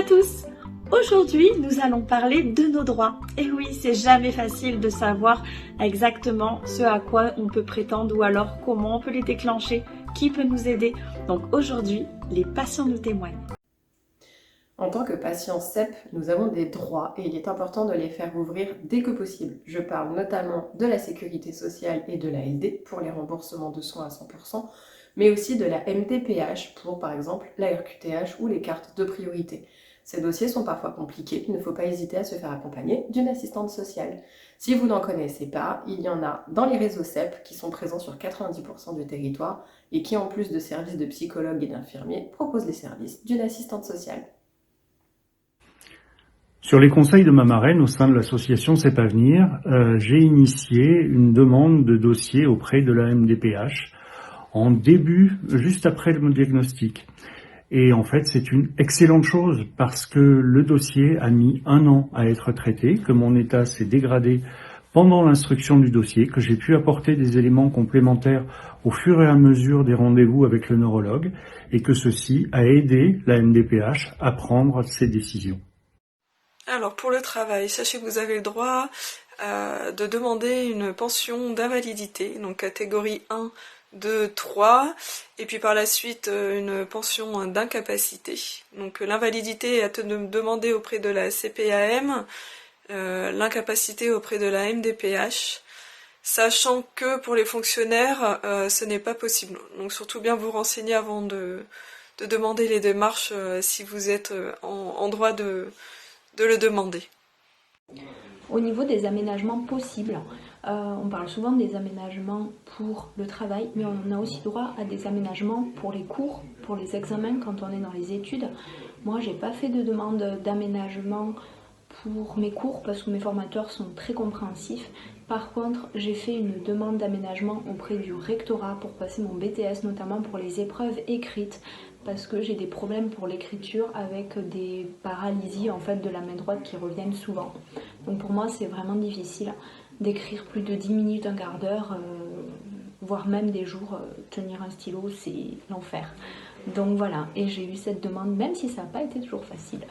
à tous! Aujourd'hui, nous allons parler de nos droits. Et oui, c'est jamais facile de savoir exactement ce à quoi on peut prétendre ou alors comment on peut les déclencher, qui peut nous aider. Donc aujourd'hui, les patients nous témoignent. En tant que patient CEP, nous avons des droits et il est important de les faire ouvrir dès que possible. Je parle notamment de la sécurité sociale et de l'ALD pour les remboursements de soins à 100%, mais aussi de la MDPH pour par exemple la RQTH ou les cartes de priorité. Ces dossiers sont parfois compliqués, il ne faut pas hésiter à se faire accompagner d'une assistante sociale. Si vous n'en connaissez pas, il y en a dans les réseaux CEP qui sont présents sur 90% du territoire et qui en plus de services de psychologues et d'infirmiers proposent les services d'une assistante sociale. Sur les conseils de ma marraine au sein de l'association CEP Avenir, j'ai initié une demande de dossier auprès de la MDPH en début, juste après le diagnostic. Et en fait, c'est une excellente chose parce que le dossier a mis 1 an à être traité, que mon état s'est dégradé pendant l'instruction du dossier, que j'ai pu apporter des éléments complémentaires au fur et à mesure des rendez-vous avec le neurologue et que ceci a aidé la MDPH à prendre ses décisions. Alors pour le travail, sachez que vous avez le droit de demander une pension d'invalidité, donc catégorie 1, 2, 3, et puis par la suite une pension d'incapacité. Donc l'invalidité est à demander auprès de la CPAM, l'incapacité auprès de la MDPH, sachant que pour les fonctionnaires ce n'est pas possible. Donc surtout bien vous renseigner avant de demander les démarches si vous êtes en droit de le demander. Au niveau des aménagements possibles, on parle souvent des aménagements pour le travail, mais on a aussi droit à des aménagements pour les cours, pour les examens quand on est dans les études. Moi, j'ai pas fait de demande d'aménagement pour mes cours parce que mes formateurs sont très compréhensifs. Par contre, j'ai fait une demande d'aménagement auprès du rectorat pour passer mon BTS, notamment pour les épreuves écrites, parce que j'ai des problèmes pour l'écriture avec des paralysies en fait de la main droite qui reviennent souvent. Donc pour moi, c'est vraiment difficile d'écrire plus de 10 minutes, un quart d'heure, voire même des jours, tenir un stylo, c'est l'enfer. Donc voilà, et j'ai eu cette demande, même si ça n'a pas été toujours facile.